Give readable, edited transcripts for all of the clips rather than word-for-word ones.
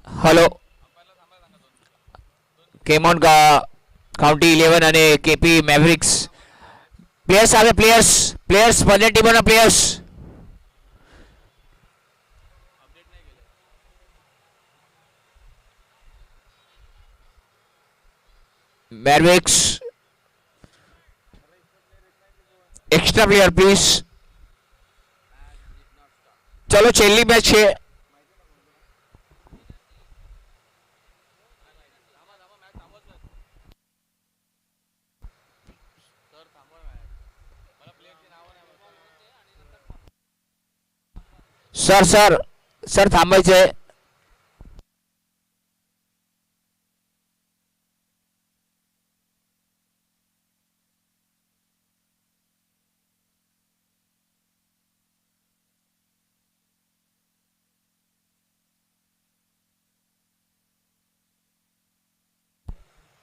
Hello કેમોન county 11 અને KP મેવરિક્સ players આવે players બંને ટીમોના પ્લેયર્સ મેવરિક્સ એક્સ્ટ્રા પ્લેયર પ્લીઝ ચલો છેલ્લી મેચ છે સર થાંભે છે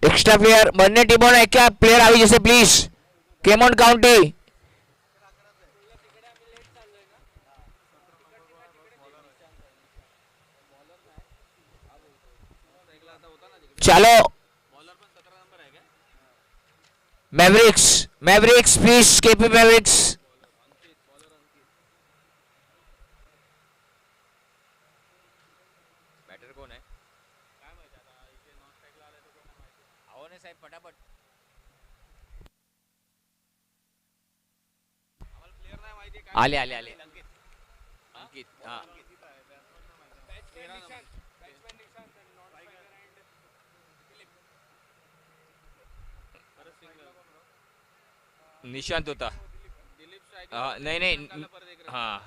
એક્સ્ટ્રા પ્લેયર બંને ટીમોના એક પ્લેયર આવી જશે પ્લીઝ કેમોન કાઉન્ટી ચાલો મેવરિક્સ પ્લીઝ કેપી મેવરિક્સ બેટર કોણ હે આવો ને સાહેબ ફટાફટ આલે અંકિત હા निशांत होता नहीं हाँ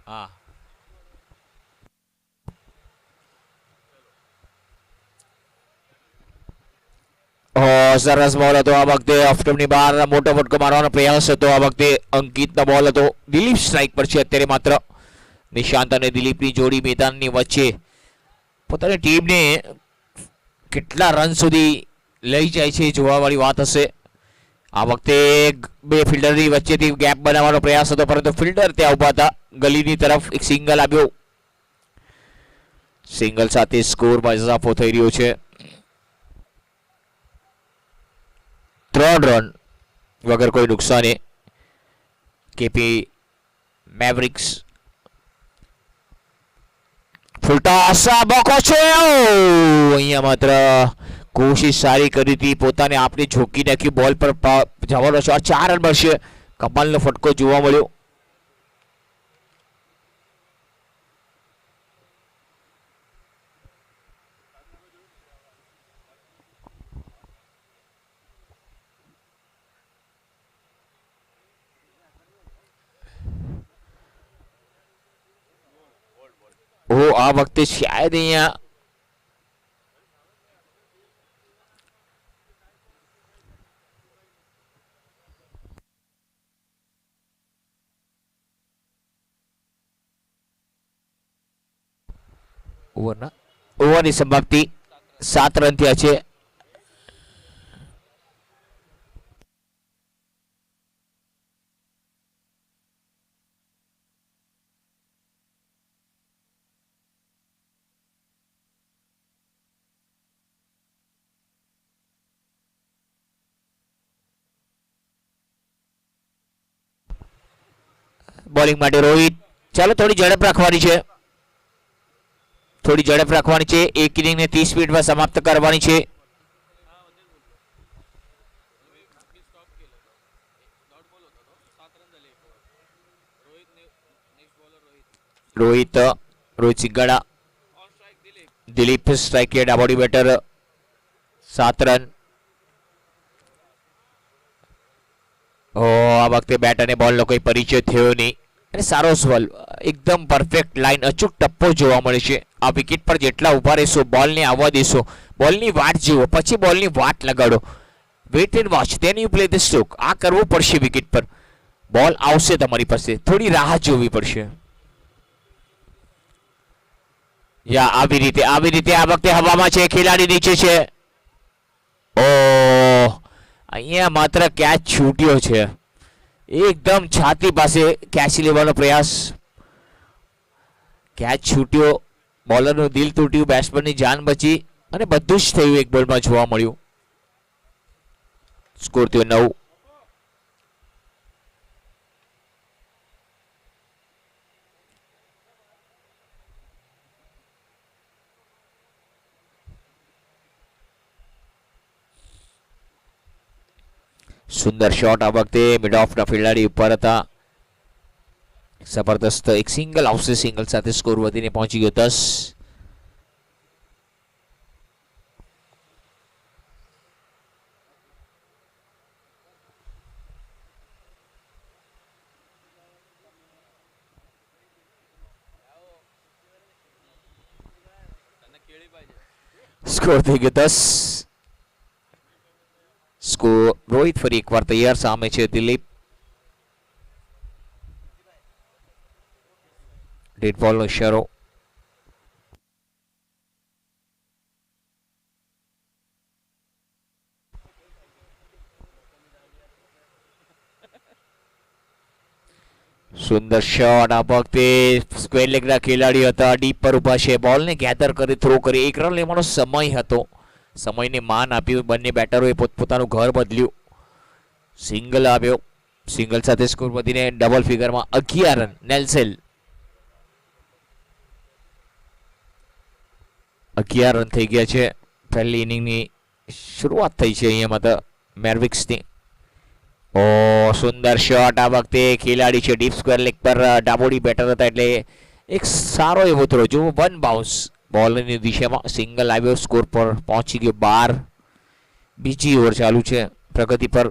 हाँ સરસ બોલ હતો આ વખતે ઓફટમની બહાર મોટો ફટકો મારવાનો પ્રયાસ હતો આ વખતે અંકિતનો બોલ હતો દિલીપ સ્ટ્રાઇક પર છે અત્યારે માત્ર નિશાંત અને દિલીપની જોડી મેદાનની વચ્ચે પોતાની ટીમને કેટલા રન સુધી લઈ જાય છે જોવાવાળી વાત હશે આ વખતે બે ફિલ્ડરની વચ્ચેથી ગેપ બનાવવાનો પ્રયાસ હતો પરંતુ ફિલ્ડર ત્યાં ઉભા હતા ગલીની તરફ એક સિંગલ આવ્યો સિંગલ સાથે સ્કોરમાં ઇજાફો થઈ રહ્યો છે 3 રન વગર કોઈ નુકસાને કેપી મેવરિક્સ ફૂલટાસા બોકો છે અહીંયા માત્ર કોશિશ સારી કરી હતી પોતાને આપણે ઝોકી નાખ્યું બોલ પર જવાનો છે 4 રન મળશે કમાલનો ફટકો જોવા મળ્યો આ વખતે શાયદ અહીંયા ઓવરની સમાપ્તિ 7 રન થયા છે બોલિંગ માટે રોહિત ચાલો થોડી ઝડપ રાખવાની છે એક ઇનિંગને 30 મિનિટમાં સમાપ્ત કરવાની છે રોહિત સિંગાડા દિલીપ સ્ટ્રાઇક રેટ આ બોડી બેટર 7 રન આ વખતે બેટ અને બોલનો કોઈ પરિચય થયો નહીં અને સારો સવાલ એકદમ પરફેક્ટ લાઈન અચૂક ટપ્પો જોવા મળે છે આ વિકેટ પર જેટલા ઊભા રહેશો બોલને આવવા દેશો બોલની વાટ જુઓ પછી બોલની વાટ લગાડો wait and watch then you play the stroke આ કરવું પડશે વિકેટ પર બોલ આવશે તમારી પાસે થોડી રાહ જોવી પડશે યા આવી રીતે આ વખતે હવામાં છે ખેલાડી નીચે છે ઓ અહીંયા માત્ર કેચ છૂટ્યો છે એકદમ છાતી પાસે કેચ લેવાનો પ્રયાસ કેચ છૂટ્યો બોલરનું દિલ તૂટ્યું, બેટ્સમેનની જાન બચી અને બધું જ થયું એક બોલમાં જોવા મળ્યું. સ્કોર થયો 9. સુંદર શોટ આ વખતે મિડ ઓફના ખેલાડી ઉપર હતા. જબરદસ્ત એક સિંગલ આવશે, સિંગલ સાથે સ્કોર વધીને પહોંચી ગયો 10. સ્કોર થઈ ગયો 10. સ્કોર રોહિત ફરી એકવાર તૈયાર, સામે છે દિલીપ. ડેડ બોલનો ઇશારો. સુંદર શોટ આ વખતે સ્ક્વેર લેગના ખેલાડી હતા, ડીપ પર ઉભા છે, બોલને ગેધર કરી થ્રો કરી. 1 રન લેવાનો સમય હતો, સમયને માન આપ્યું. બંને બેટરોએ પોતપોતાનું ઘર બદલ્યું. સિંગલ આવ્યો, સિંગલ સાથે સ્કોર વધીને ડબલ ફિગરમાં 11 રન. નેલ્સેલ 11 રન થઈ ગયા છે. પહેલી ઇનિંગની શરૂઆત થઈ છે અહીંયા તો મેરવિક્સની. ઓ સુંદર શોટ આ વખતે ખેલાડી છે ડીપ સ્ક્વેર લેગ પર, ડાબોડી બેટર હતા એટલે એક સારો એવો થ્રો. જો 1 બાઉન્સ બોલની દિશામાં, સિંગલ આવ્યો. સ્કોર પર પહોંચી ગયો 12. બીજી ઓવર ચાલુ છે પ્રગતિ પર.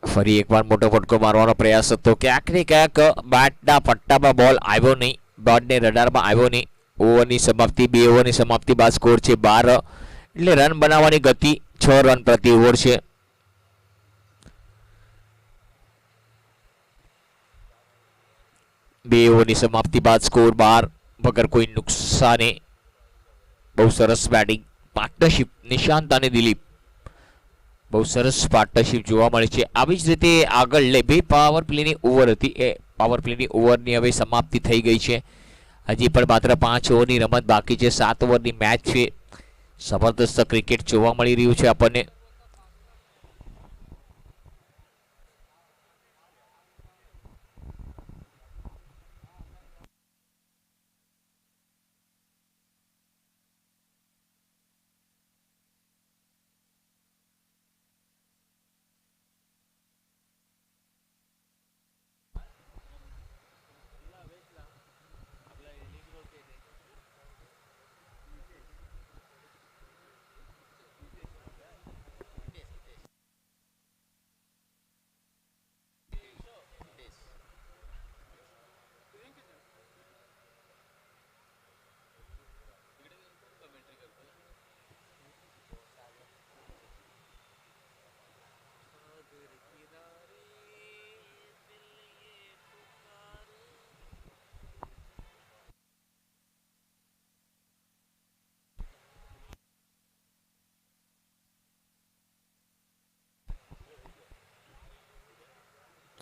ફરી એકવાર મોટો ફટકો મારવાનો પ્રયાસ હતો. ક્યાંક ને ક્યાંક બેટના પટ્ટામાં બોલ આવ્યો નહીં, બોર્ડને રડારમાં આવ્યો નહીં. ઓવરની સમાપ્તિ, 2 ઓવરની સમાપ્તિ બાદ સ્કોર છે 12. એટલે રન બનાવવાની ગતિ 6 રન પ્રતિ ઓવર છે. બે ઓવરની સમાપ્તિ બાદ સ્કોર 12 વગર કોઈ નુકસાને. બહુ સરસ બેટિંગ પાર્ટનરશિપ નિશાંત અને દિલીપ, બહુ સરસ પાર્ટનરશિપ જોવા મળે છે. આવી જ રીતે આગળ લે 2 પાવર પ્લેની ઓવર હતી, એ પાવર પ્લેની ઓવરની હવે સમાપ્તિ થઈ ગઈ છે. હજી પણ માત્ર 5 ઓવરની રમત બાકી છે. 7 ઓવરની મેચ છે. જબરદસ્ત ક્રિકેટ જોવા મળી રહ્યું છે આપણને.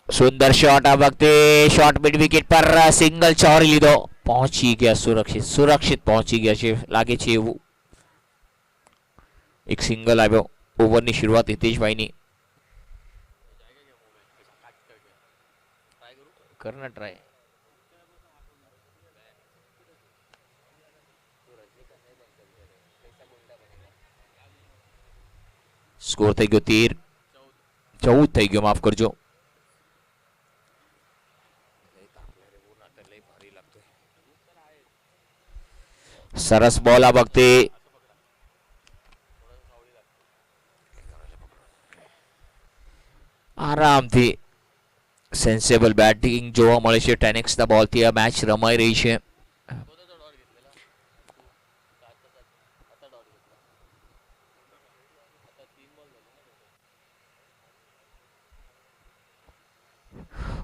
સુંદર શોટ આ વખતે, શોટ મિડ વિકેટ પર સિંગલ ચોરી લીધો. પહોંચી ગયા સુરક્ષિત પહોંચી ગયા છે લાગે છે એવું. એક સિંગલ આવ્યો ઓવરની શરૂઆત હિતેશભાઈની. કરના ટ્રાય. સ્કોર થઈ ગયો 13, 14 થઈ ગયો, માફ કરજો. સરસ બોલ આ વખતે. આરામથી સેન્સેબલ બેટિંગ જોવા મળે છે. 10x ના બોલથી આ મેચ રમાઈ રહી છે.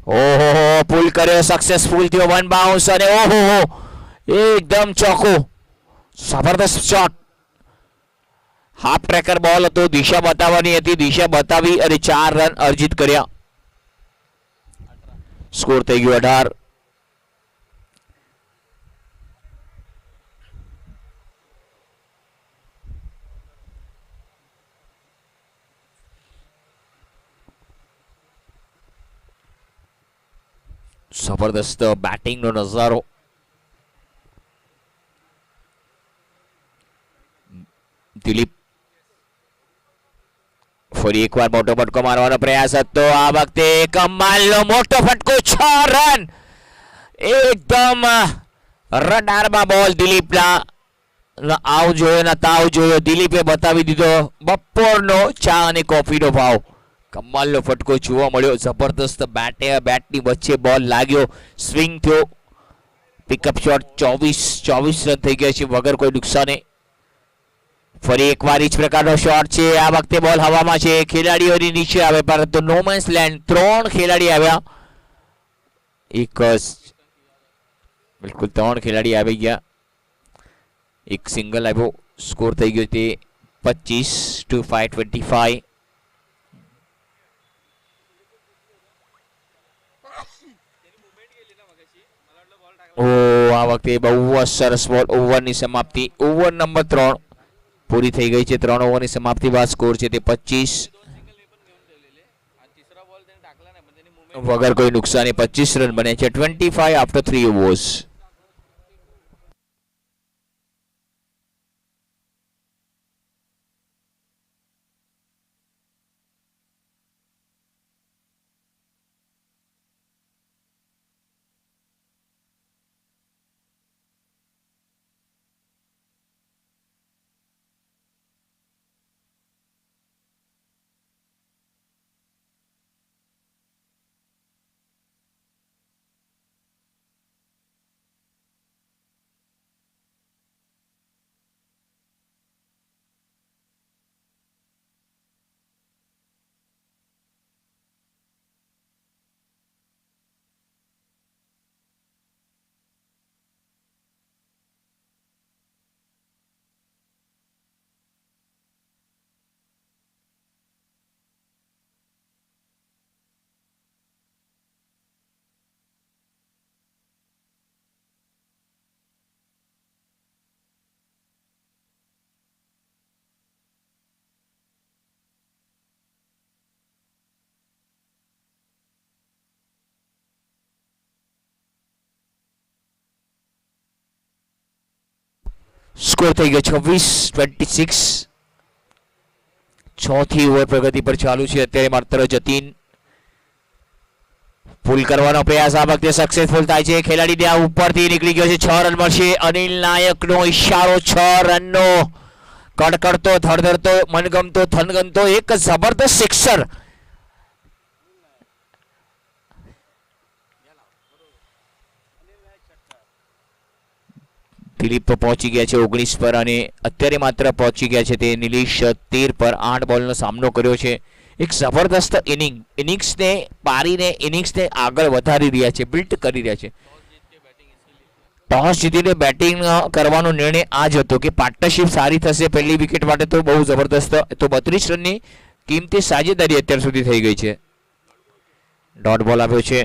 ઓહો, પુલ કર્યો, સક્સેસફુલ થયો. 1 બાઉન્સ અને ઓહો એકદમ ચોખ્ખો, જબરદસ્ત શોટ. હાફ ટ્રેકર બોલ હતો, દિશા બતાવવાની હતી, દિશા બતાવી અને 4 રન અર્જિત કર્યા. સ્કોર થઈ ગયો 18. જબરદસ્ત બેટિંગનો નજારો. દિલીપ ફરી એકવાર મોટો ફટકો મારવાનો પ્રયાસ હતો. આ વખતે કમાલનો મોટો ફટકો, 6 રન. એકદમ રડારમાં બોલ દિલીપના. આવ જોયો ના તાવ જોયો, દિલીપે બતાવી દીધો બપોરનો ચા અને કોફીનો ભાવ. કમાલનો ફટકો જોવા મળ્યો. જબરદસ્ત બેટની વચ્ચે બોલ લાગ્યો, સ્વિંગ થયો, પિકઅપ શોટ. 24 રન થઈ ગયા છે વગર કોઈ નુકસાને. ફરી એકવાર જ પ્રકારનો શોટ છે. આ વખતે બોલ હવામાં છે, ખેલાડીઓની નીચે આવે, પરંતુ નો મેન્સ લેન્ડ. 3 ખેલાડી આવ્યા, બિલકુલ 3 ખેલાડી આવી ગયા, એક સિંગલ આવ્યો. સ્કોર થઈ ગયો તે 25-5, 25. આ વખતે બહુ જ સરસ બોલ. ઓવરની સમાપ્તિ, ઓવર નંબર 3 પૂરી થઈ ગઈ છે. 3 ઓવરની સમાપ્તિ બાદ સ્કોર છે તે 25. વગર કોઈ નુકસાની 25 રન બને છે. 25 આફ્ટર 3 ઓવર્સ. સ્કોર થઈ ગયો 26-26. 6થી ઓવર પ્રગતિ પર ચાલુ છે અત્યારે. માત્ર જતીન પુલ કરવાનો પ્રયાસ આ વખતે સક્સેસફુલ થાય છે. ખેલાડી ત્યાં ઉપરથી નીકળી ગયો છે. 6 રન મળશે. અનિલ નાયકનો ઇશારો. 6 રનનો કડકડતો, ધડધડતો, મનગમતો, થનગમતો એક જબરદસ્ત સિક્સર. દિલીપ તો પહોંચી ગયા છે 19 પર અને અત્યારે માત્ર પહોંચી ગયા છે તે નિલેશ 13 પર. 8 બોલનો સામનો કર્યો છે. એક જબરદસ્ત ઇનિંગ્સને પારીને ઇનિંગ્સને આગળ વધારી રહ્યા છે, બિલ્ડ કરી રહ્યા છે. ટોસ જીતીને બેટિંગ કરવાનો નિર્ણય આ જ હતો કે પાર્ટનરશિપ સારી થશે પહેલી વિકેટ માટે, તો બહુ જબરદસ્ત. તો 32 રનની કિંમતી સાજેદારી અત્યાર સુધી થઈ ગઈ છે. ડોટ બોલ આવ્યો છે.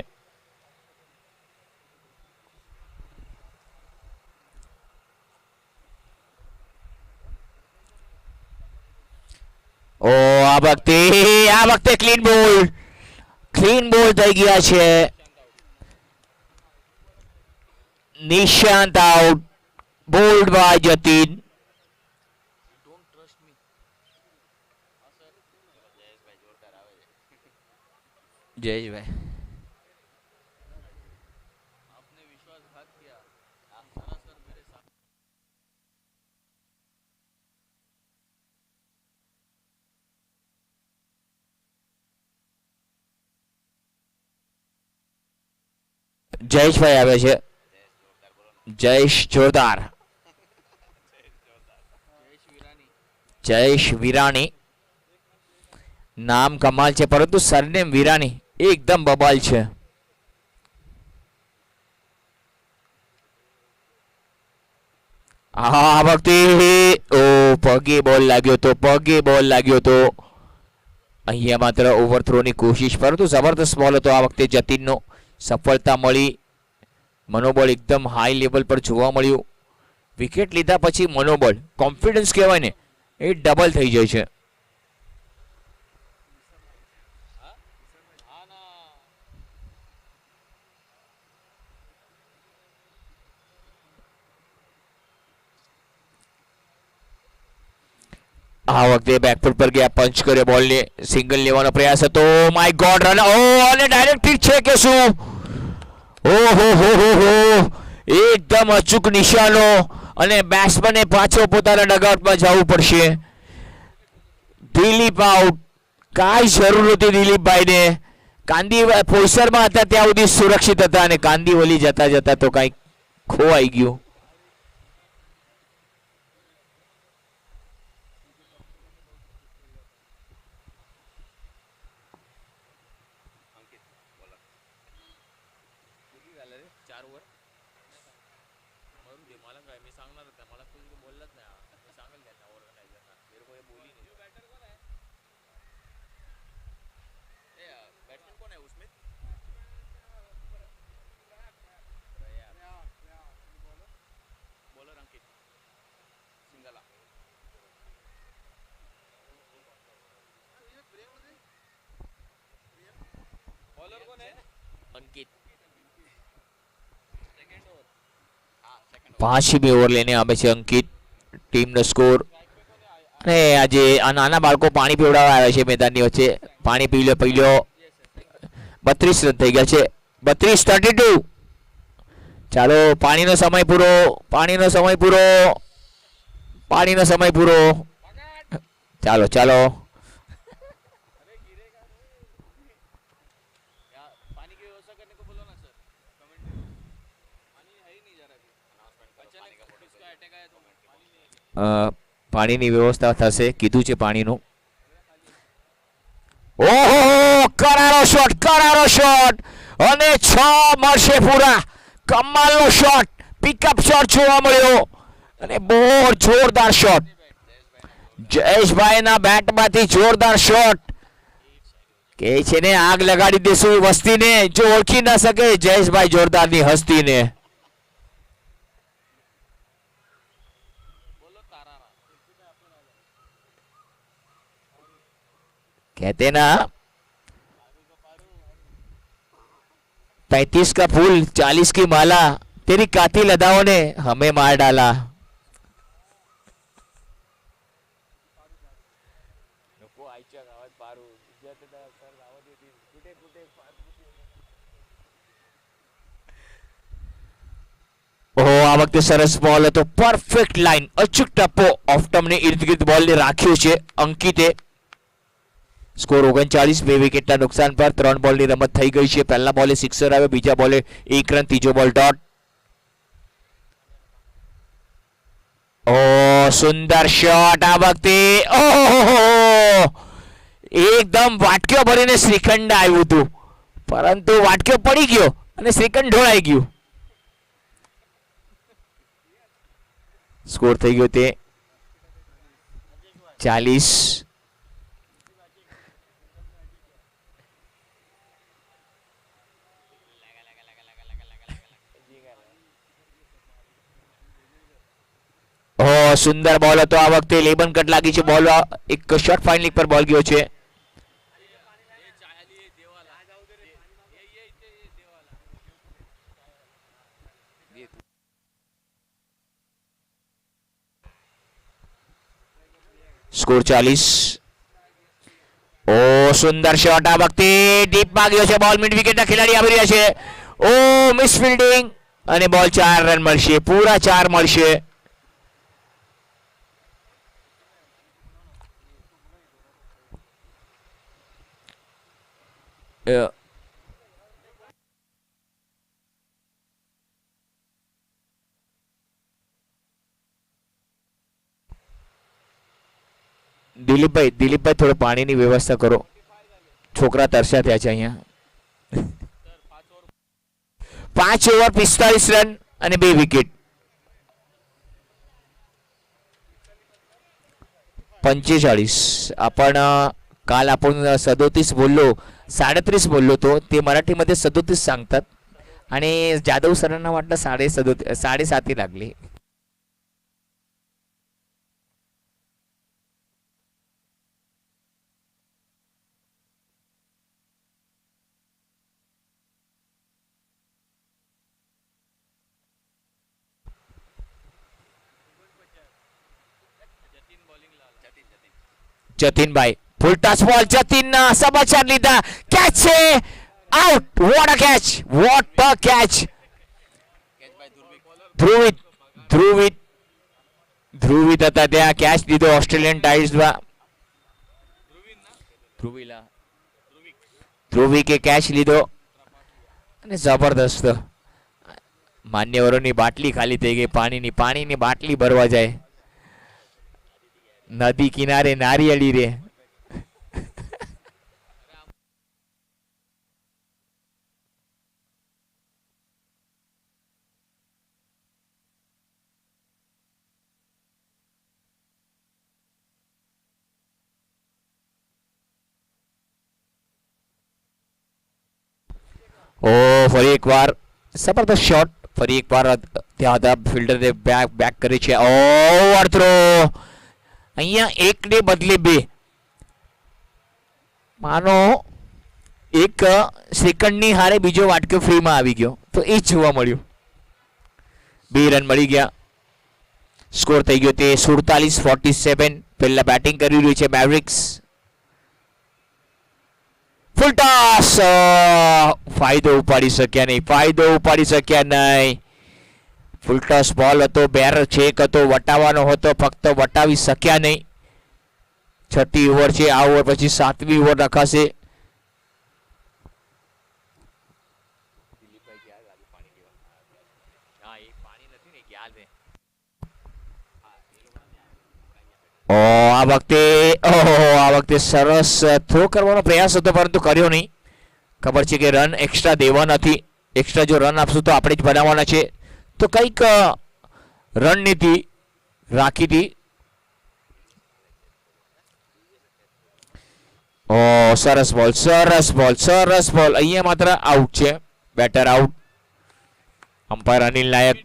આ વખતે ક્લીન બોલ થઈ ગયા છે. Nishant out, bowled by Jatin. Jayeshbhai Jayeshbhai આવે છે. જયેશ જોરદાર, જયેશ વિરાણી. નામ કમાલ છે પરંતુ સરનેમ વિરાણી એકદમ બબાલ છે. આ વખતે ઓ પગે બોલ લાગ્યો તો, પગે બોલ લાગ્યો તો. અહીંયા માત્ર ઓવરથ્રોની કોશિશ, પરંતુ જબરદસ્ત બોલ હતો આ વખતે જતીનનો. સફળતા મળી. મનોબળ એકદમ હાઈ લેવલ પર જોવા મળ્યું. વિકેટ લીધા પછી મનોબળ, કોન્ફિડન્સ કહેવાય ને, એ ડબલ થઈ જાય છે. આ વખતે બેકફૂટ પર ગયા, પંચ કર્યો બોલને, સિંગલ લેવાનો પ્રયાસ હતો. My God, run! ઓ, અને ડાયરેક્ટ હિટ છે કે શું? ઓહો હો હો હો, એકદમ અચૂક નિશાનો, અને બેટ્સમેને પાછો પોતાના ડગઆઉટમાં જવું પડશે. દિલીપ આઉટ. કાંઈ જરૂર નહોતી દિલીપભાઈને. કાંદી પોઈસરમાં હતા ત્યાં સુધી સુરક્ષિત હતા, અને કાંદીવલી જતા જતા તો કાંઈક ખોવાઈ ગયું. પાંચમી ઓવર લઈને આવે છે અંકિત. ટીમનો સ્કોર, અને આજે આ નાના બાળકો પાણી પીવડાવવા આવ્યા છે મેદાનની વચ્ચે. પાણી પી લો, પી લો. 32 રન થઈ ગયા છે. 32-32. ચાલો, પાણીનો સમય પૂરો, પાણીનો સમય પૂરો, પાણીનો સમય પૂરો. ચાલો ચાલો. પાણીની વ્યવસ્થા થશે, કીધું છે પાણીનું. ઓહો, કરારો શોટ, કરારો શોટ, અને 6 મળશે પૂરા. કમાલનો શોટ, પિકઅપ શોટ જોવા મળ્યો, અને બહુ જોરદાર શોટ. જયેશભાઈના બેટમાંથી જોરદાર શોટ. કે છે ને, આગ લગાડી દેશું વસ્તીને, જો ઓળખી ના શકે જયેશભાઈ જોરદારની હસ્તીને. कहते ना 35 का फूल 40 की माला, तेरी कातिल अदाओं ने हमें मार डाला. ઓહો, આ વખતે સરસ બોલ હતો, પરફેક્ટ લાઈન, અચૂક ટપ્પો ઓફ ટર્મને ઇર્દ ગિર્દ બોલને રાખ્યો છે અંકિતે. સ્કોર 39, 2 વિકેટના નુકસાન પર. 3 બોલની રમત થઈ ગઈ છે. પહેલા બોલે સિક્સર આવ્યો, બીજા બોલે 1 રન, ત્રીજો બોલ ડોટ. ઓ, સુંદર શોટ આ વખતે. ઓહો, એકદમ વાટક્યો ભરીને શ્રીખંડ આવ્યું હતું, પરંતુ વાટક્યો પડી ગયો અને શ્રીખંડ ઢોળાઈ ગયું. સ્કોર થઈ ગયો તે 40. સુંદર બોલ હતો આ વખતે. લેબન કટ લાગી છે, બોલ એક શોર્ટ ફાઇનલ પર બોલ ગયો છે. સ્કોર 40. ઓ, સુંદર શોટ આ વખતે, ડીપમાં ગયો છે બોલ. મિડ વિકેટના ખેલાડી આવી રહ્યા છે. ઓ, મિસ ફિલ્ડિંગ, અને બોલ 4 રન મળશે, પૂરા 4 મળશે. દિલીપભાઈ થોડો પાણીની વ્યવસ્થા કરો, છોકરા તરસ્યા થયા છે અહીંયા. 5 ઓવર 45 રન અને 2 વિકેટ. 45. आपण काल आपण 37 बोललो, 37 बोललो तो ते मराठीमध्ये 37 सांगतात आणि जाधव सरांना वाटलं 7.5 लागली. जतीन भाई फुल टच बॉल, जतीन समाचार લીધા, કેચ છે, out. What a catch, what a catch. Dhruvit હતા ત્યાં, કેચ લીધો ઓસ્ટ્રેલિયન ટાઇલ્સમાં. ધ્રુવિકે કેચ લીધો અને જબરદસ્ત માન્યવરોની બાટલી ખાલી થઈ ગઈ. પાણીની બાટલી ભરવા જાય નદી કિનારે નારિયેળી રે. ઓ ફરી એકવાર જબરદસ્ત શોટ. ફરી એકવાર ત્યાં હતા ફિલ્ડરે બેક કરી છે. Over throw. અહીંયા એકને બદલે બે. માનો એક સેકન્ડની હારે બીજો વાટકો ફ્રીમાં આવી ગયો તો એ જ જોવા મળ્યું. 2 રન મળી ગયા. સ્કોર થઈ ગયો તે 47-47. પહેલા બેટિંગ કરી રહ્યું છે મેવરિક્સ. ફૂલ ટોસ. ફાયદો ઉપાડી શક્યા નહીં. ફૂલ ટોસ બોલ હતો, બેર છેક હતો, વટાવવાનો હતો, ફક્ત વટાવી શક્યા નહીં. 6મી ઓવર છે. આ ઓવર પછી 7મી ઓવર રખાશે. આ વખતે સરસ થ્રો કરવાનો પ્રયાસ હતો પરંતુ કર્યો નહીં. ખબર છે કે રન એક્સ્ટ્રા દેવા નથી. એક્સ્ટ્રા જો રન આપશું તો આપણે જ બનાવવાના છે. તો કંઈક રણનીતિ રાખી હતી. સરસ બોલ. અહીંયા માત્ર આઉટ છે. Batter out. Umpire Anil Nayak.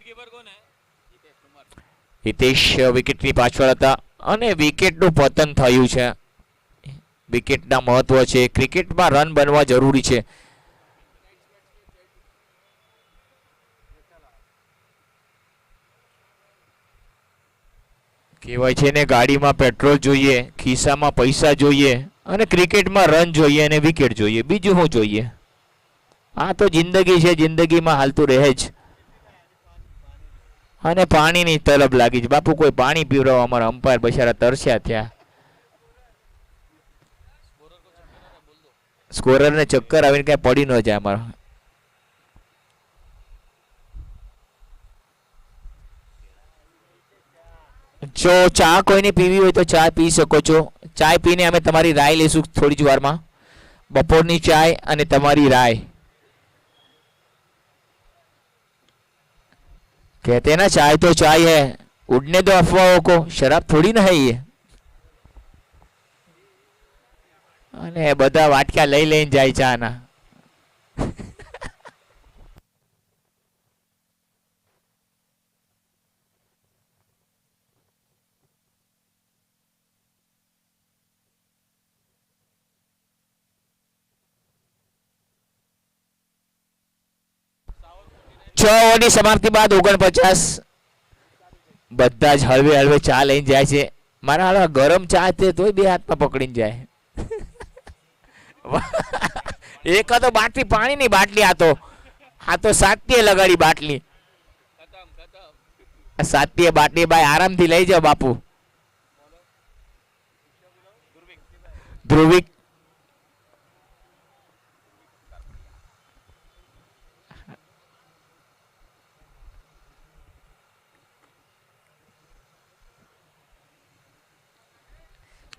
Hitesh વિકેટની પાછળ હતા અને વિકેટનું પતન થયું છે. વિકેટના મહત્વ છે. ક્રિકેટમાં રન બનવા જરૂરી છે. કહેવાય છે ને, ગાડીમાં પેટ્રોલ જોઈએ, ખિસ્સામાં પૈસા જોઈએ અને ક્રિકેટમાં રન જોઈએ અને વિકેટ જોઈએ. બીજું શું જોઈએ? આ તો જિંદગી છે. જિંદગીમાં હાલતું રહે જ. અને પાણીની તલબ લાગી છે. બાપુ કોઈ પાણી પીવડાવો. અમારા અમ્પાયર બચારા તરસ્યા થયા. સ્કોરરને ચક્કર આવીને કઈ પડી ન જાય અમારો. જો ચા કોઈને પીવી હોય તો ચા પી શકો છો. ચાય પીને અમે તમારી રાય લઈશું થોડી જ વારમાં. બપોરની ચાય અને તમારી રાય. कहते हैं ना चाय तो चाय है, उड़ने दो अफवाहों को, शराब थोड़ी ना है ये. અને બધા વાટક્યા લઈ લઈને જાય ચાના. છ ઓવરની સમાપ્તિ બાદ 49. બધા જ હળવે હળવે ચા લઈને જાય છે. મારા હાલ ગરમ ચા છે તોય બે હાથમાં પકડીને જાય. એક હતો બાટલી, પાણીની બાટલી. આ તો સાતીએ લગાડી બાટલી. સાતીએ બાટલી ભાઈ આરામથી લઈ જાઓ બાપુ. ધ્રુવિક.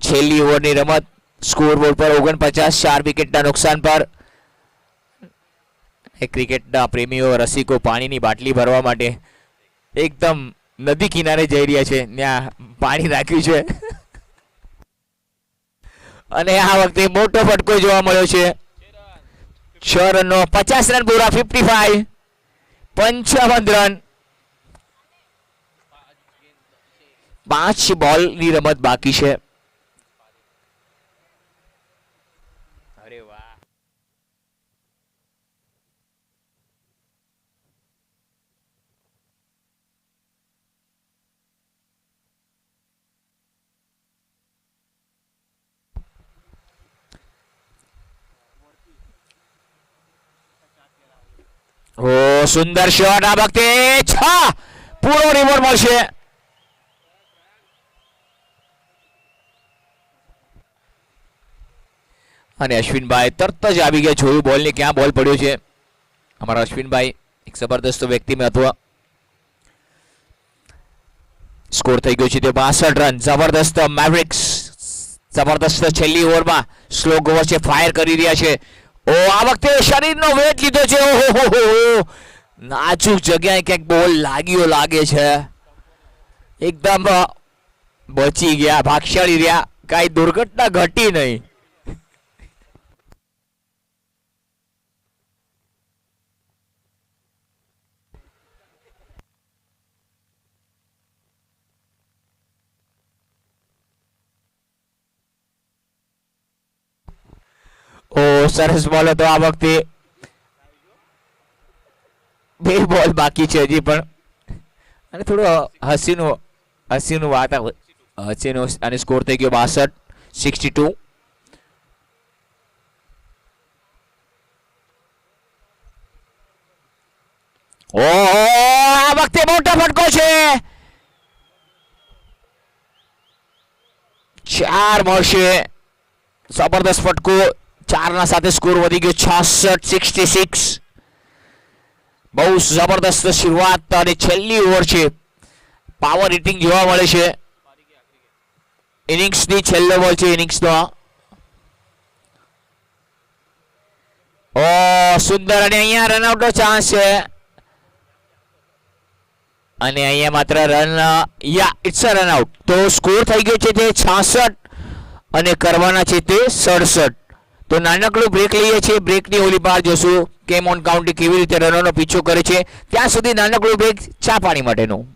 છેલ્લી ઓવરની રમત. સ્કોરબોર્ડ પર 49, 4 વિકેટના નુકસાન પર. ક્રિકેટના પ્રેમીઓ, રસિકો પાણીની બાટલી ભરવા માટે એકદમ નદી કિનારે જઈ રહ્યા છે. ત્યાં પાણી રાખ્યું છે. અને આ વખતે મોટો ફટકો જોવા મળ્યો છે. 6 રનનો 50 રન પૂરા 55 55 રન. 5 બોલની રમત બાકી છે. અરે વાહ. ઓ સુંદર શોટ આ વખતે 6 પૂરો રિવોર્ડ મળશે. અને અશ્વિનભાઈ તરત જ આવી ગયા, જોયું બોલ ને ક્યાં બોલ પડ્યો છે. અમારા અશ્વિનભાઈ એક જબરદસ્ત વ્યક્તિમત્વ. સ્કોર થઈ ગયો છે તે 62 રન. જબરદસ્ત મેવરિક્સ જબરદસ્ત છેલ્લી ઓવરમાં સ્લો ગોવર છે, ફાયર કરી રહ્યા છે. ઓ આ વખતે શરીરનો વેટ લીધો છે. ઓહો નાજુક જગ્યાએ ક્યાંક બોલ લાગ્યો લાગે છે. એકદમ બચી ગયા, ભાગશાળી રહ્યા, કાંઈ દુર્ઘટના ઘટી નહીં. ઓ સરસ બોલ હતો આ વખતે. 2 બોલ બાકી છે હજી પણ. અને થોડું હસીનું વાતાવરણ હસીનું. અને સ્કોર થઈ ગયો 62 62. ઓ આ વખતે મોટો ફટકો છે. 4 મળશે. જબરદસ્ત ફટકો. 4 ના સાથે સ્કોર વધી ગયો 66 66. બહુ જબરદસ્ત શરૂઆત અને છેલ્લી ઓવર છે. પાવર હિટિંગ જોવા મળે છે. ઇનિંગ્સની છેલ્લો બોલ છે ઇનિંગ્સનો. ઓ સુંદર. અને અહીંયા રનઆઉટનો ચાન્સ છે. અને અહીંયા માત્ર રન ઇટ્સ અ રનઆઉટ. તો સ્કોર થઈ ગયો છે તે 66 અને કરવાના છે તે 67. તો નાનકડું બ્રેક લઈએ છીએ. બ્રેકની ઓલી પાર જોશું કેમ ઓન કાઉન્ટી કેવી રીતે રનોનો પીછો કરે છે. ત્યાં સુધી નાનકડું બ્રેક ચા પાણી માટેનું.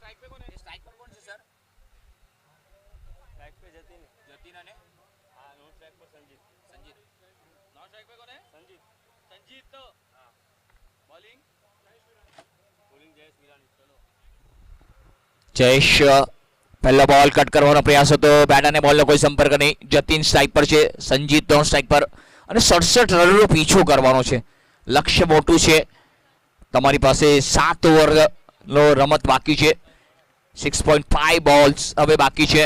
સ્ટ્રાઇક પર કોણ છે સર? સ્ટ્રાઇક पे जतिन જતીન અને हाँ नो स्ट्राइक पर संजीत સંજીત. नो स्ट्राइक पे कौन है संजीत संजीत तो हाँ बॉलिंग बॉलिंग जयेश मिरानी चलो જયેશ પહેલો બોલ કટ કરવાનો પ્રયાસ હતો. બેટ અને બોલનો કોઈ સંપર્ક નહીં. જતીન સ્ટ્રાઇક પર છે, સંજીત 3 સ્ટ્રાઇક પર અને 67 રનનો પીછો કરવાનો છે. લક્ષ્ય મોટું છે. તમારી પાસે 7 ઓવરનો રમત બાકી છે. 6.5 બોલ્સ હવે બાકી છે.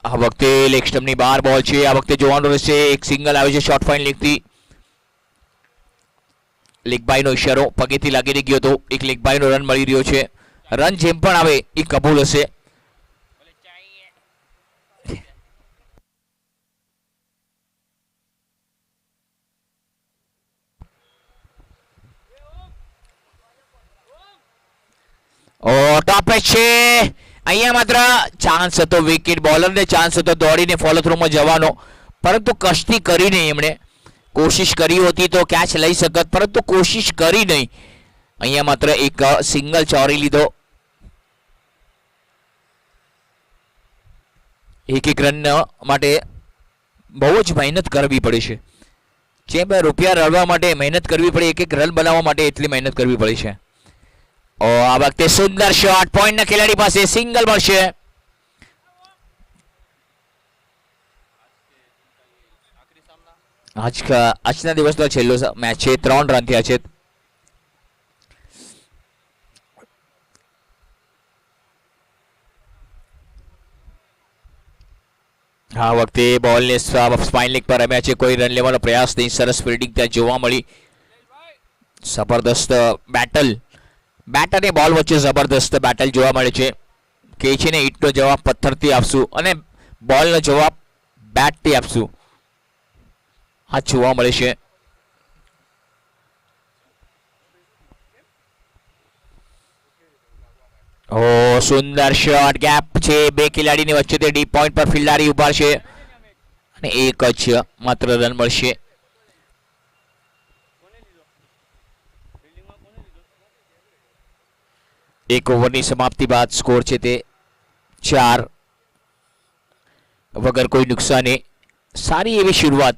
આ વખતે લેગ સ્ટમ્પની બહાર બોલ છે. આ વખતે જોવાનું રહેશે. એક સિંગલ આવે છે શોર્ટ ફાઇન લેગથી. લેગબાઈનો ઇશારો પગેથી લાગી ગયો હતો. એક લેગબાઈનો રન મળી રહ્યો છે. રન જેમ પણ આવે એ કબૂલ હશે. ટોપે છે. અહીંયા માત્ર ચાન્સ હતો વિકેટ. બોલરને ચાન્સ હતો દોડીને ફોલો થ્રુમાં જવાનો, પરંતુ કષ્ટી કરી નહીં. એમણે કોશિશ કરી હોતી તો કેચ લઈ શકત, પરંતુ કોશિશ કરી નહીં. અહીંયા માત્ર એક સિંગલ ચોરી લીધો. એક રન માટે બહુ જ મહેનત કરવી પડે છે. જેમ રૂપિયા રળવા માટે મહેનત કરવી પડે, એક રન બનાવવા માટે એટલી મહેનત કરવી પડે છે. આ વખતે સુંદર શોટ. પોઈન્ટના ખેલાડી પાસે સિંગલ મળશે. આજના દિવસનો છેલ્લો મેચ છે. 3 રન થયા છે. આ વખતે બોલને સ્પાઇન લેગ પર રમ્યા છે. કોઈ રન લેવાનો પ્રયાસ નહીં. સરસ ફિલ્ડિંગ ત્યાં જોવા મળી. જબરદસ્ત બેટલ, બેટ અને બોલ વચ્ચે જબરદસ્ત બેટલ જોવા મળે છે. કે છે ને ઈટનો જવાબ પથ્થરથી આપશું અને બોલનો જવાબ બેટથી આપશું. આ જોવા મળે છે. ઓ સુંદર શોટ. ગેપ છે બે ખેલાડીની વચ્ચે. તે ડીપ પોઈન્ટ પર ફિલ્ડારી ઉભા છે અને એક જ માત્ર રન મળશે. એક ઓવરની સમાપ્તિ બાદ સ્કોર છે તે 4 વગર કોઈ નુકસાને. સારી એવી શરૂઆત.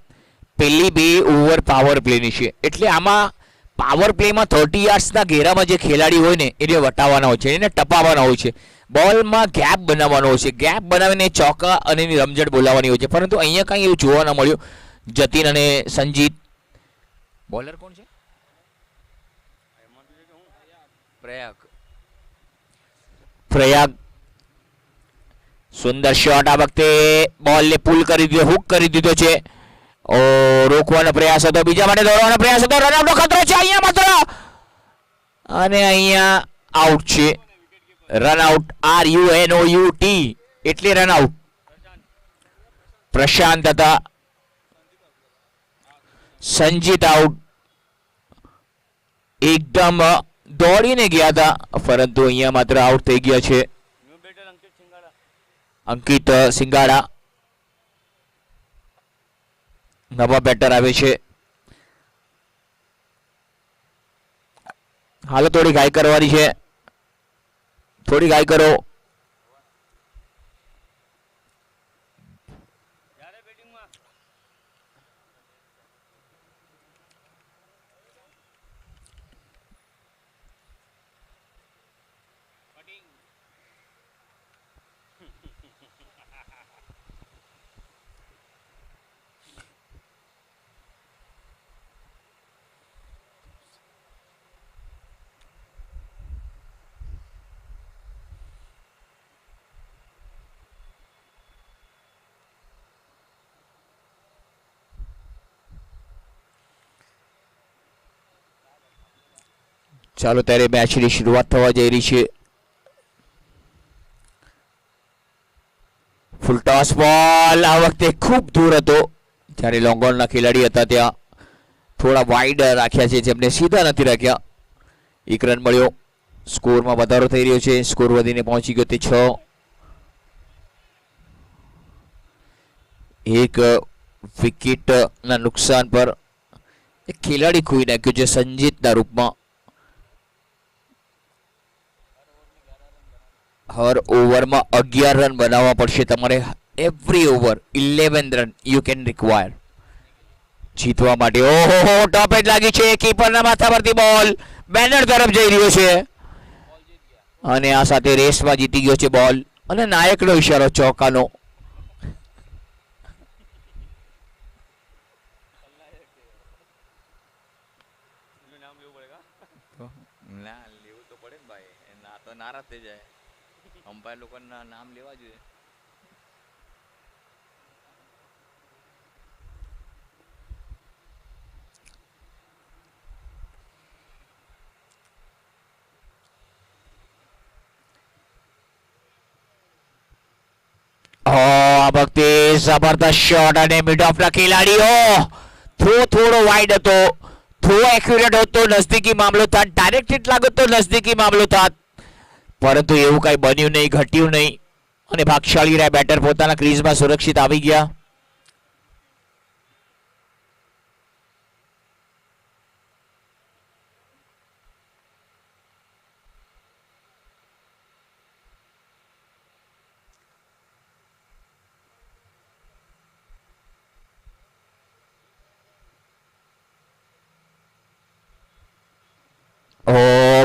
પહેલી 2 ઓવર પાવર પ્લેની છે, એટલે આમાં પાવર પ્લેમાં 30 યાર્ડ્સના ઘેરામાં જે ખેલાડી હોય ને એને વટાવવાના હોય છે, એને ટપાવવાના હોય છે. બોલમાં ગેપ બનાવવાનો હોય છે. ગેપ બનાવીને ચોકા અને એની રમઝટ બોલાવવાની હોય છે, પરંતુ અહીંયા કાંઈ એવું જોવા ન મળ્યું. જતીન અને સંજીત. બોલર કોણ છે? પ્રયાગ. સુંદર શોટ. આ વખતે બોલને પુલ કરી દીધો, હુક કરી દીધો છે. રોકવાનો પ્રયાસ હતો, બીજા માટે દોડવાનો પ્રયાસ હતો. રનઆઉટનો ખતરો છે અહીંયા માત્ર, અને અહીંયા આઉટ છે. રનઆઉટ RUNOUT એટલે રનઆઉટ. પ્રશાંત હતા. સંજીત આઉટ. એકદમ દોડીને ગયા હતા, પરંતુ અહીંયા માત્ર આઉટ થઈ ગયા છે. અંકિત સિંગાડા નવા બેટર આવે છે. હાલો થોડી ગાય કરવાની છે. થોડી ગાય કરો. ચાલો ત્યારે મેચની શરૂઆત થવા જઈ રહી છે. ફૂલ ટોસ બોલ આ વખતે ખૂબ દૂર હતો. જ્યારે લોંગ ઓનના ખેલાડી હતા ત્યાં થોડા વાઇડ રાખ્યા છે, જેમને સીધા નથી રાખ્યા. 1 રન મળ્યો. સ્કોરમાં વધારો થઈ રહ્યો છે. સ્કોર વધીને પહોંચી ગયો તે 6. એક વિકેટના નુકસાન પર એક ખેલાડી ખોઈ નાખ્યો છે સંજીતના રૂપમાં. હર ઓવરમાં 11 રન બનાવવા પડશે તમારે. Every over 11 run you can require જીતવા માટે. ઓહો, ટોપ એજ લાગી છે. કીપરના માથા પરથી બોલ બેનર તરફ જઈ રહ્યો છે અને આ સાથે રેસમાં જીતી ગયો છે બોલ. અને નાયકનો ઈશારો ચોકાનો. એનું નામ લેવું પડેગા. ના લેવું તો પડે ને ભાઈ, ના તો નારાજ થઈ જાય. અમ્પાયર લોકોના નામ લેવા જોઈએ. આ વખતે જબરદસ્ત શોટ અને મિડ ઓફના ખેલાડીઓ. થ્રો થોડો વાઇડ હતો, થ્રો એક્યુરેટ હતો, નજદીકી મામલો થાત. ડાયરેક્ટ હિટ લાગ્યો તો નજદીકી મામલો થાત, પરંતુ એવું કઈ બન્યું નહીં, ઘટ્યું નહીં અને ભાગશાળી રહ્યા બેટર પોતાના ક્રીઝમાં સુરક્ષિત આવી ગયા.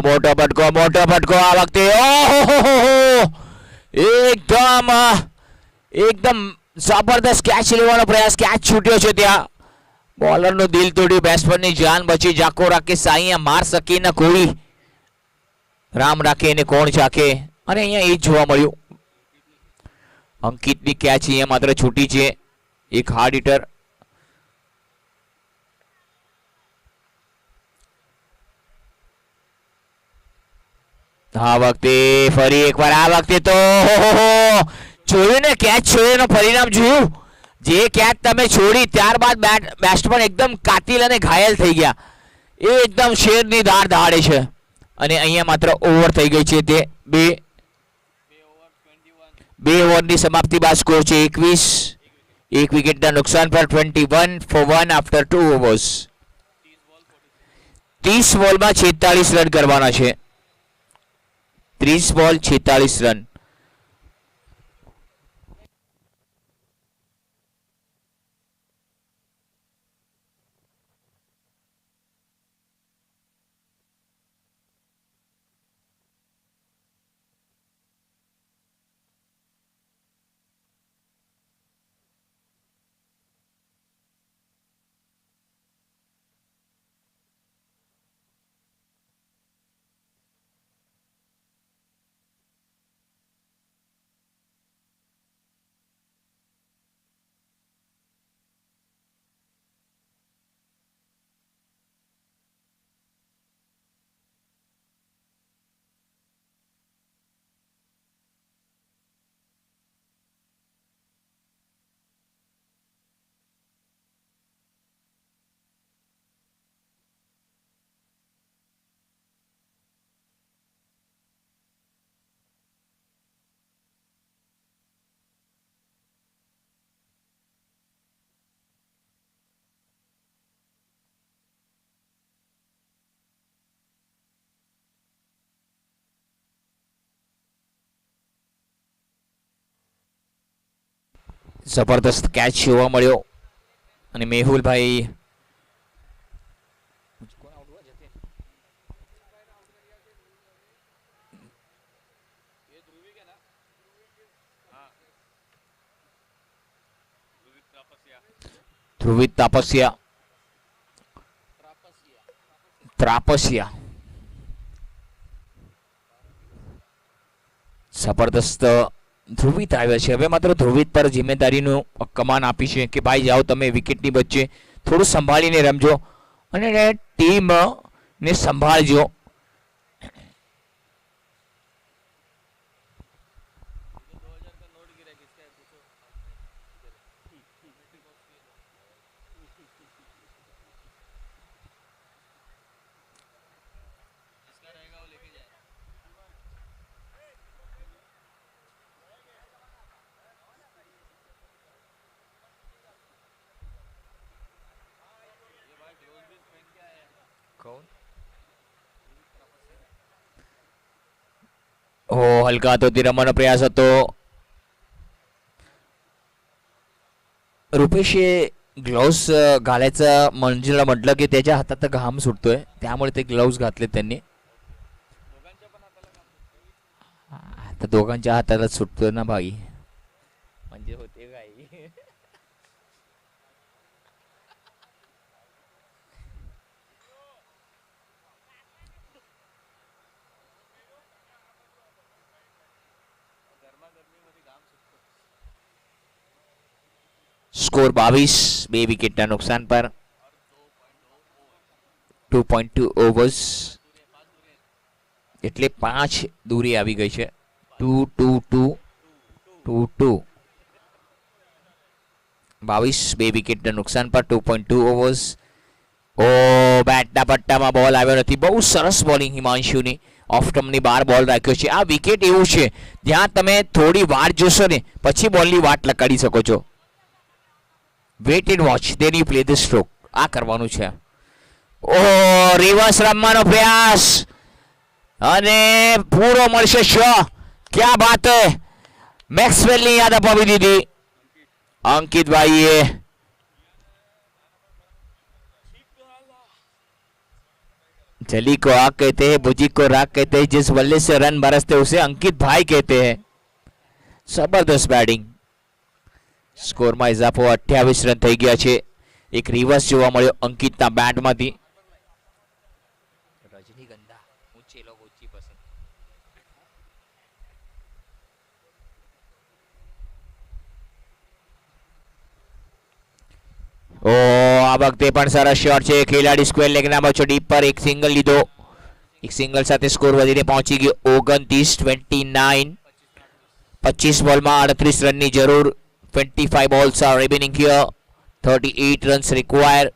મોટો ફટકો આ વખતે. એકદમ જબરદસ્ત કેચ લેવાનો પ્રયાસ, કેચ છૂટ્યો છે ત્યાં. બોલરનું દિલ તોડ્યું, બેટ્સમેનની જાન બચી. જાકો રાખે સાઈયા માર શકે ન કોઈ, રામ રાખે ને કોણ ચાખે. અને અહીંયા એ જ જોવા મળ્યું. અંકિતની કેચ અહીંયા માત્ર છૂટી છે. એક હાર્ડ હિટર. આ વખતે ફરી એકવાર, આ વખતે તો જોયું ને, કેચ છોડ્યોનું પરિણામ જોયું. જે કેચ તમે છોડી ત્યારબાદ બેટ્સમેન એકદમ કાતિલ અને ઘાયલ થઈ ગયા. એ એકદમ શેરની દાળ દહાડે છે. અને અહીંયા માત્ર ઓવર થઈ ગઈ છે તે બે ઓવરની સમાપ્તિ બાદ સ્કોર છે 21. એક વિકેટના નુકસાન પર 21 for 1 after 2 overs. 30 બોલમાં 46 રન કરવાના છે. 30 બોલ 46 રન. જબરદસ્ત કેચ જોવા મળ્યો અને મેહુલભાઈ ये ध्रुवी के ना. हाँ, ध्रुवित तापसिया. ધ્રુવિત ત્રાપસિયા જબરદસ્ત ધ્રુવિત આવ્યા છે. હવે માત્ર ધ્રુવિત પર જિમ્મેદારીનું કમાન આપી છે કે ભાઈ જાઓ તમે વિકેટની વચ્ચે થોડું સંભાળીને રમજો અને ટીમ ને સંભાળજો. इसका रहेगा वो लेके जाए. हलका हातोटी रमવાનો प्रयास હતો. रुपेशे ग्लोव्स घालायचं मंजिला म्हटलं की त्याच्या हातात घाम सुटतोय, त्यामुळे ते ग्लोव्स घातले त्यांनी. आता दोघांच्या हाताला सुटतोय ना भाई, म्हणजे होते काय. स्कोर 22, 2 વિકેટના નુકસાન પર. 2.2 ઓવર્સ એટલે 5 દૂરી આવી ગઈ છે. 2-2-2 2-2 22, 2 વિકેટના નુકસાન પર. 2.2 ઓવર્સ. ઓ બેટના પટ્ટામાં બોલ આવ્યો નથી. બહુ સરસ બોલિંગ હિમાંશુની. ઓફ સ્ટમ્પની બહાર બોલ રાખ્યો છે. આ વિકેટ એવું છે જ્યાં તમે થોડી વાર જોશો ને પછી બોલની વાટ લગાડી શકો છો. Wait and watch, then you play the stroke. આ કરવાનું છે. ઓ રિવર્સ રમવાનો પ્રયાસ અને પૂરો મળશે શો. ક્યા બાત હે. મેક્સવેલની યાદ અપાવી દીધી અંકિતભાઈએ. जली को आग कहते हैं, बुजी को राग कहते हैं, जिस बल्ले से रन बरसते उसे अंकित भाई कहते हैं. जबरदस्त बैटिंग. स्कोરમાં ઇજાફો 28 રન થઈ ગયા છે. એક રિવર્સ જોવા મળ્યો અંકિતના બેટમાંથી. રજનીગંધા ઊંચે લોગ ઊંચી પસંદ. ઓ આ વખતે પણ સરસ શોટ છે. ખેલાડી સ્ક્વેર લેગના બચો ડીપ પર એક સિંગલ લીધો. એક સિંગલ સાથે સ્કોર વધીને પહોંચી ગયો 29-29. 25 બોલમાં 38 રનની જરૂર. 25 balls are remaining here. 38 runs required.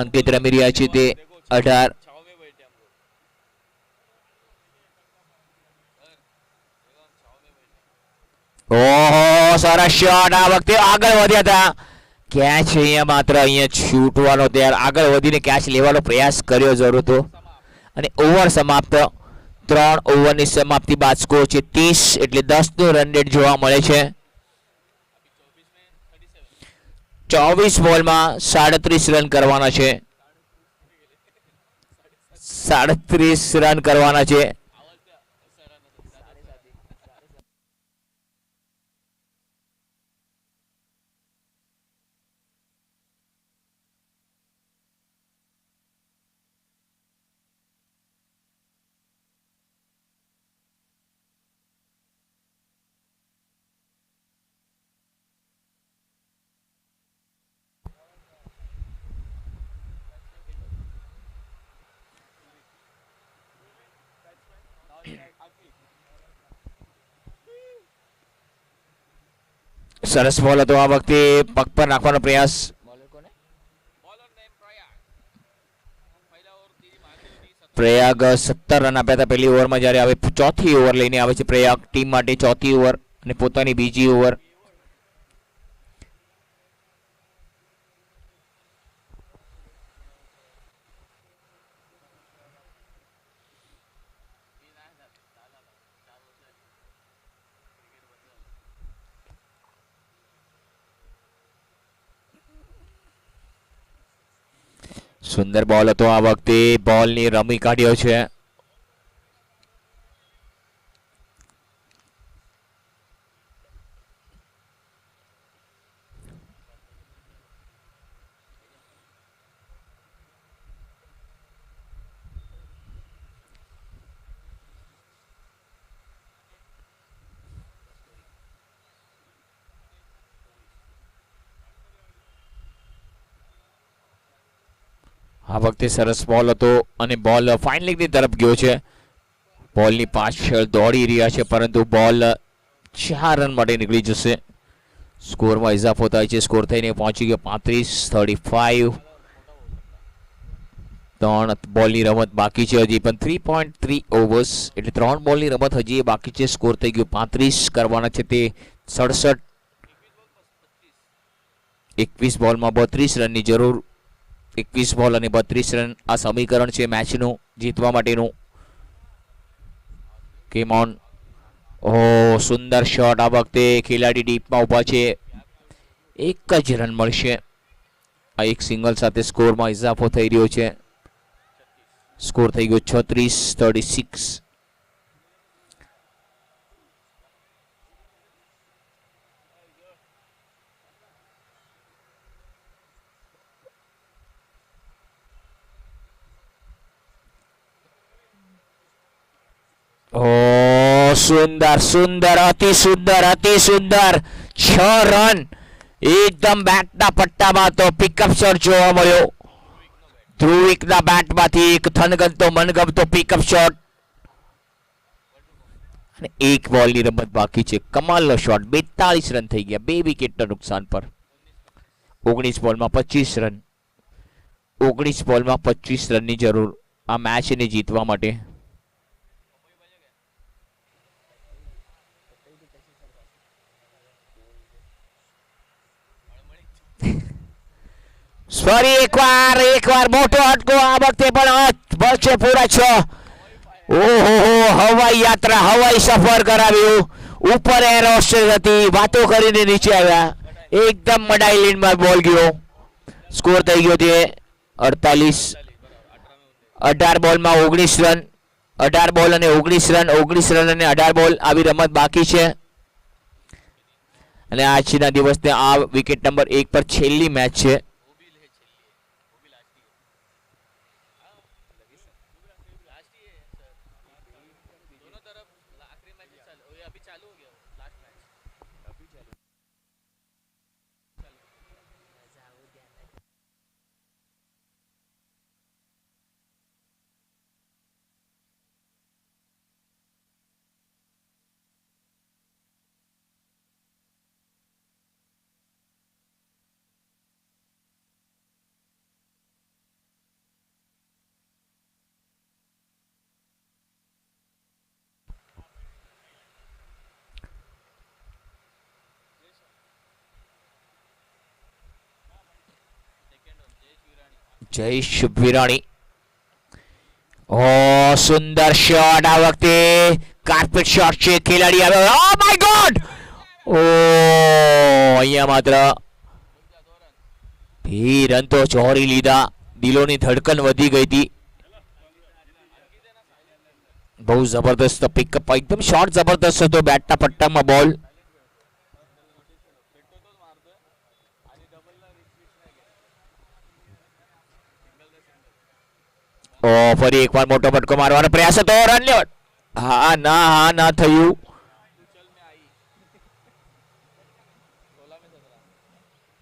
અંકિત રમી રહ્યા છે તે 18. ઓહો સરસ શોટ. આ વખતે આગળ વધ્યા હતા. કેચ અહીંયા માત્ર અહીંયા છૂટવાનો તૈયાર. આગળ વધીને કેચ લેવાનો પ્રયાસ કર્યો જરૂર હતો. અને ઓવર સમાપ્ત. 3 ઓવરની સમાપ્તિ બાદ સ્કોર છે 30 એટલે 10 નો રન રેટ જોવા મળે છે. 24 બોલમાં 37 રન કરવાના છે. 37 રન કરવાના છે. સરસ બોલ હતો. આ વખતે પગ પર નાખવાનો પ્રયાસ. પ્રયાગ 17 રન આપ્યા હતા પહેલી ઓવરમાં, જ્યારે હવે ચોથી ઓવર લઈને આવે છે પ્રયાગ ટીમ માટે. ચોથી ઓવર અને પોતાની બીજી ઓવર. સુંદર બોલ હતો. આ વખતે બોલની રમી કાઢ્યો છે. આ વખતે સરસ બોલ હતો અને બોલ ફાઇન લેગની તરફ ગયો છે. બોલની પાછળ દોડી રહ્યા છે પરંતુ બોલ 4 રન માટે નીકળી જશે. સ્કોરમાં ઇજાફો થાય છે. સ્કોર થઈને પહોંચી ગયો 35-35. 3 બોલની રમત બાકી છે હજી પણ. 3.3 ઓવર્સ એટલે 3 બોલની રમત હજી બાકી છે. સ્કોર થઈ ગયો 35 કરવાના છે તે 67. 21 બોલમાં 32 રનની જરૂર. 21 બોલ અને 32 રન આ સમીકરણ છે મેચનું જીતવા માટેનું. કેમ ઓન. Oh, Sundar shot. આ વખતે ખેલાડી ડીપમાં ઊભા છે. એક જ રન મળશે. આ એક સિંગલ સાથે સ્કોરમાં ઇજાફો થઈ રહ્યો છે. સ્કોર થઈ ગયો 36-36. ઓ સુંદર સુંદર અતિ સુંદર અતિ સુંદર 6 રન એકદમ બેટના પટ્ટામાં તો પિકઅપ શોટ જોવા મળ્યો. ધ્રુવિકના બેટમાંથી એક થનગમતો મનગમતો પિકઅપ શોટ અને એક બોલની રમત બાકી છે. કમાલનો શોટ. 42 રન થઈ ગયા 2 વિકેટના નુકસાન પર. 19 બોલમાં 25 રન. 19 બોલમાં 25 રનની જરૂર આ મેચને જીતવા માટે. ફરી એકવાર મોટો હટકો. આ વખતે પણ બચે પૂરા 6. ઓહો, હવાઈ યાત્રા હવાઈ સફર કરાવ્યું. ઉપર એર હોસ્ટેસ હતી, વાતો કરીને નીચે આવ્યા. એકદમ મડાઈ લીનમાં બોલ ગયો. સ્કોર થઈ ગયો છે 48. 18 બોલમાં 19 રન. 18 બોલ અને 19 રન. 19 રન અને 18 બોલ આવી રમત બાકી છે. અને આજના દિવસને આ વિકેટ નંબર 1 પર છેલ્લી મેચ છે. જયેશ વિરાણી. ઓ સુંદર શોટ. આ વખતે કાર્પેટ શોટ છે. ખેલાડી આવે. Oh my God. ઓ અહીંયા માત્ર 2 રન તો ચોરી લીધા. દિલોની ધડકન વધી ગઈ હતી. બહુ જબરદસ્ત પિકઅપ. એકદમ શોટ જબરદસ્ત હતો. બેટના પટ્ટામાં બોલ. ઓ ફરી એકવાર મોટો ફટકો મારવાનો પ્રયાસ હતો. રન લેવડ. હા ના થયું.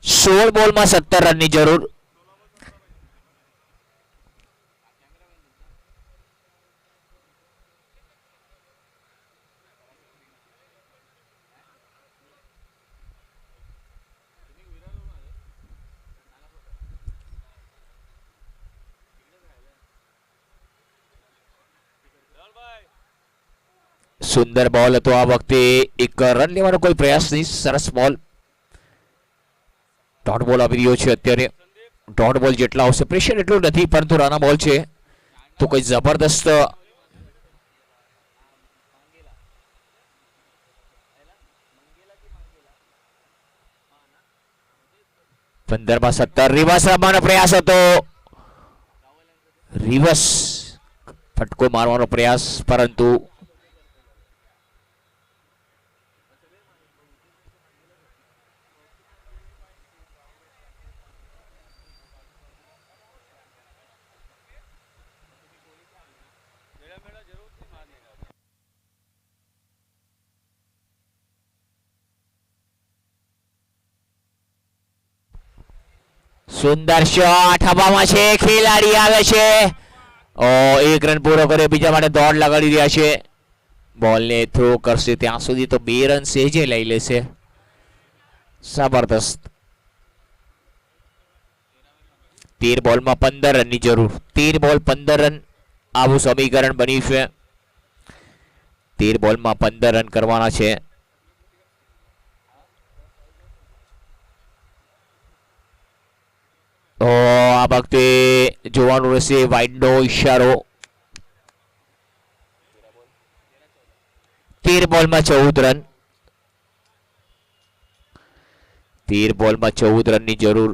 સોળ બોલમાં 17 રનની જરૂર. સુંદર બોલ હતો. આ વખતે એક રન લેવાનો કોઈ પ્રયાસ નહીં. સરસ બોલ. ડોટ બોલ આવી રહ્યો છે અત્યારે. ડોટ બોલ જેટલા આવશે પ્રેશર એટલું નથી, પરંતુ રાના બોલ છે તો કોઈ જબરદસ્ત. 15માં 17. રિવર્સ રમવાનો પ્રયાસ હતો. રિવર્સ ફટકો મારવાનો પ્રયાસ, પરંતુ સુંદર શોટ. હવામાં છે. ખેલાડી આવે છે. ઓ 1 રન પૂરો કર્યો. બીજા માટે દોડ લગાડી રહ્યા છે. બોલને થ્રો કરશે ત્યાં સુધી તો 2 રન સહેજે લઈ લેશે. જબરદસ્ત. 13 બોલમાં 15 રનની જરૂર. 13 બોલ 15 રન આવું સમીકરણ બન્યું છે. 13 બોલમાં 15 રન કરવાના છે. આ વખતે જોવાનું રહેશે વાઇડનો ઈશારો. 13 બોલમાં 14 રન. 13 બોલમાં 14 રનની જરૂર.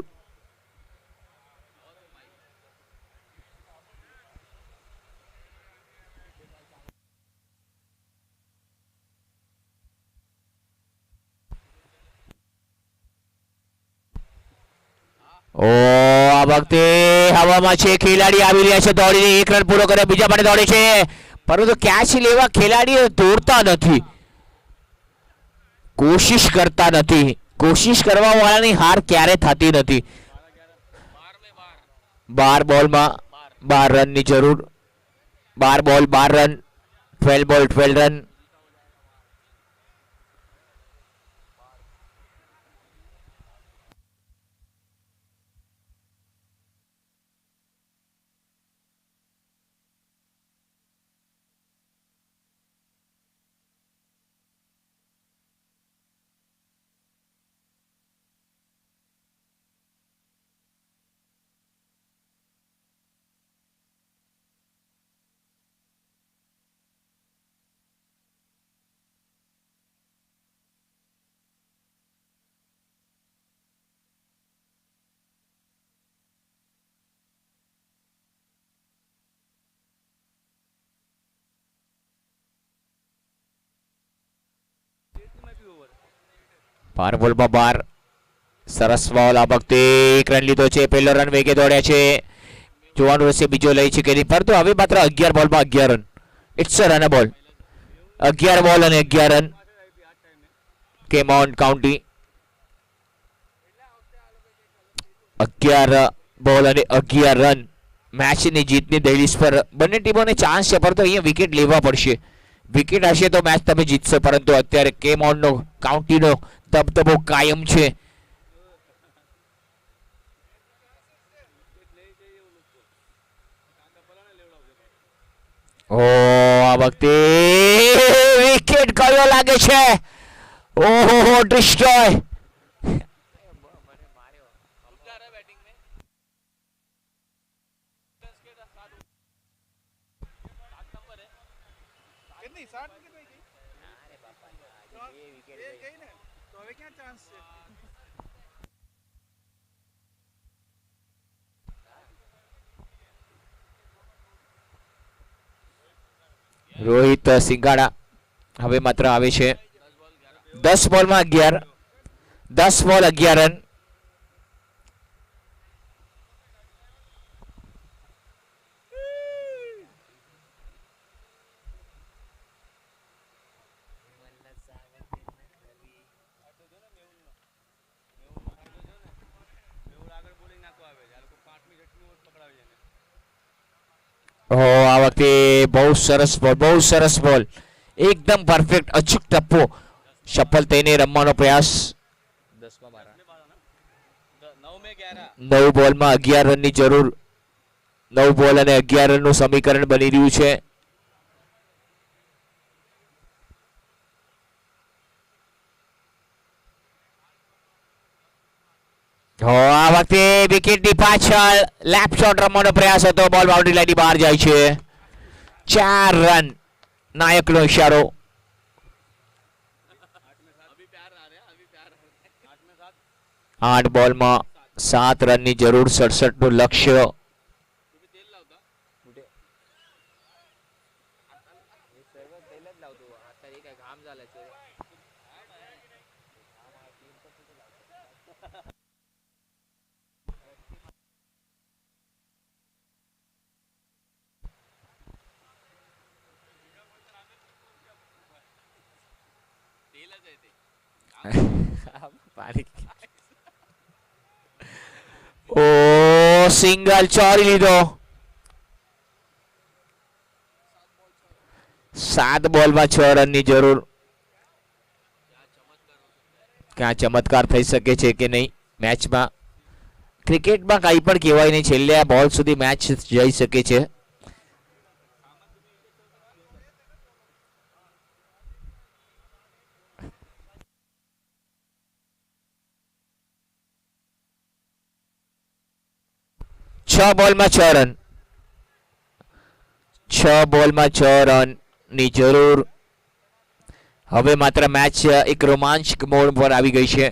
આ વખતે હવામાં છે, ખેલાડી આવી રહ્યા છે દોડીને, 1 રન પૂરો કરે, બીજા માટે દોડે છે, પરંતુ કેચ લેવા ખેલાડીઓ દોડતા નથી, કોશિશ કરતા નથી. કોશિશ કરવા વાળાની હાર ક્યારે થતી નથી. 12 બોલમાં 12 રનની જરૂર. 12 બોલ 12 રન, 12 બોલ 12 રન. બાર બોલમાં 12. સરસ બોલ. આ વખતે 1 રન લીધો છે, પહેલો રન વેગે દોડ્યા છે, જોવાનું રહેશે બીજો લઈ છે કે નહીં, પરંતુ હવે માત્ર 11 બોલમાં 11 રન. ઇટ્સ અ રન બોલ. 11 બોલ અને 11 રન. કેમોન કાઉન્ટી. 11 બોલ અને 11 રન. મેચની જીતની દહેલીજ પર બંને ટીમોને ચાન્સ છે, પરંતુ અહીંયા વિકેટ લેવા પડશે. વિકેટ હશે તો મેચ તમે જીતશો, પરંતુ અત્યારે કેમોનનો કાઉન્ટીનો દબદબો કાયમ છે. આ વખતે વિકેટ કયો લાગે છે. ઓહો, ડિસ્ટ્રોય. कितनी 60 विकेट गई थी? अरे बापा ये विकेट गई ना, तो હવે ક્યાં ચાન્સ છે? રોહિત સિંગાડા હવે માત્ર આવે છે. 10 બોલમાં 11. 10 બોલ 11 રન. આ વખતે બહુ સરસ બોલ, બહુ સરસ બોલ, એકદમ પરફેક્ટ, અચૂક ટપ્પો. સફળ થઈને રમવાનો પ્રયાસ. 9 બોલમાં 11 રનની જરૂર. 9 બોલ અને 11 રનનું સમીકરણ બની રહ્યું છે. આ વખતે વિકેટની પાછળ લેફ્ટ શોટ રમવાનો પ્રયાસ હતો, બોલ બાઉન્ડ્રી લાઈનની બહાર જાય છે. 4 રન. નાયકનો ઇશારો. 8 બોલમાં 7 રનની જરૂર. 67 નું લક્ષ્ય. ઓ સિંગલ ચોરી લીધો. 7 બોલમાં 6 રનની જરૂર. ક્યાં ચમત્કાર થઈ શકે છે કે નહીં મેચમાં. ક્રિકેટમાં કંઈ પણ કહેવાય નહીં, છેલ્લે આ બોલ સુધી મેચ જઈ શકે છે. 6 બોલમાં 6 રન. 6 બોલમાં 6 રનની જરૂર. હવે માત્ર મેચ એક રોમાંચક મોડ પર આવી ગઈ છે.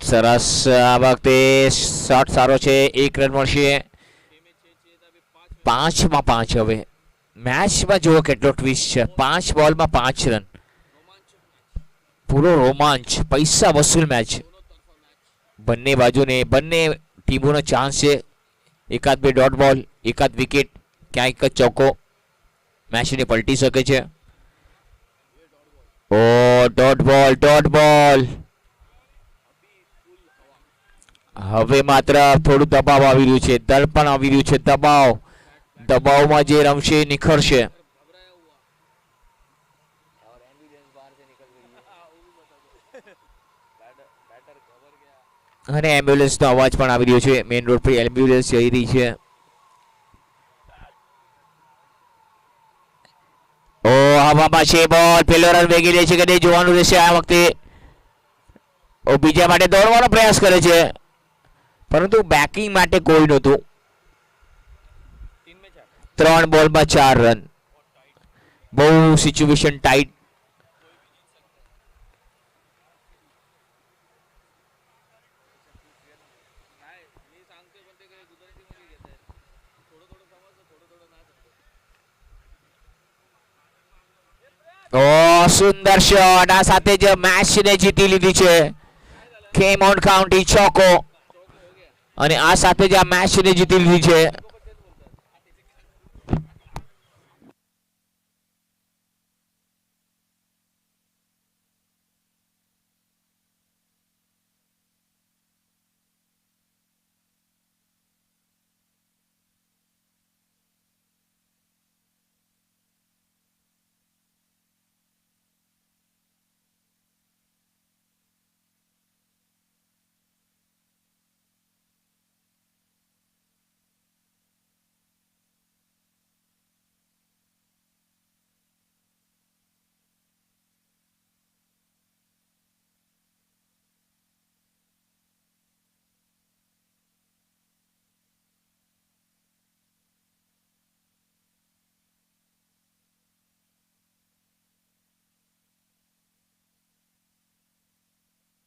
સરસ આ વખતે શોટ સારો છે. 1 રન મળશે. 5માં 5. હવે મેચમાં જુઓ કેટલો ટ્વિસ્ટ છે. 5 બોલમાં 5 રન. પૂરો રોમાંચ, પૈસા વસૂલ મેચ. બંને બાજુને બંને ટીમોનો ચાન્સ છે. એકાદ બે ડોટ બોલ, એકાદ વિકેટ, ક્યાંક ચોકો મેચને પલટી શકે છે. ઓ ડોટ બોલ, ડોટ બોલ. હવે માત્ર થોડું દબાવ આવી રહ્યું છે. દર્પણ આવી રહ્યું છે. દબાવમાં જે રમશે એ નિખરશે. અને એમ્બ્યુલન્સનો અવાજ પણ આવી રહ્યો છે. મેઇન રોડ પર એમ્બ્યુલન્સ જઈ રહી છે. ઓ હવામાં છે બોલ. પેલો રન વેગી લે છે કે નહીં જોવાનું રહેશે આ વખતે. ઓ બીજા માટે દોડવાનો પ્રયાસ કરે છે, પરંતુ બેકિંગ માટે કોઈ નહોતું. 3 બોલમાં 4 રન. બહુ સિચ્યુએશન ટાઈટ. ઓ સુંદર શોટ. આ સાથે જ મેચને જીતી લીધી છે. કેમોન કાઉન્ટી ચોકો. અને આ સાથે જ આ મેચને જીતી લીધી છે.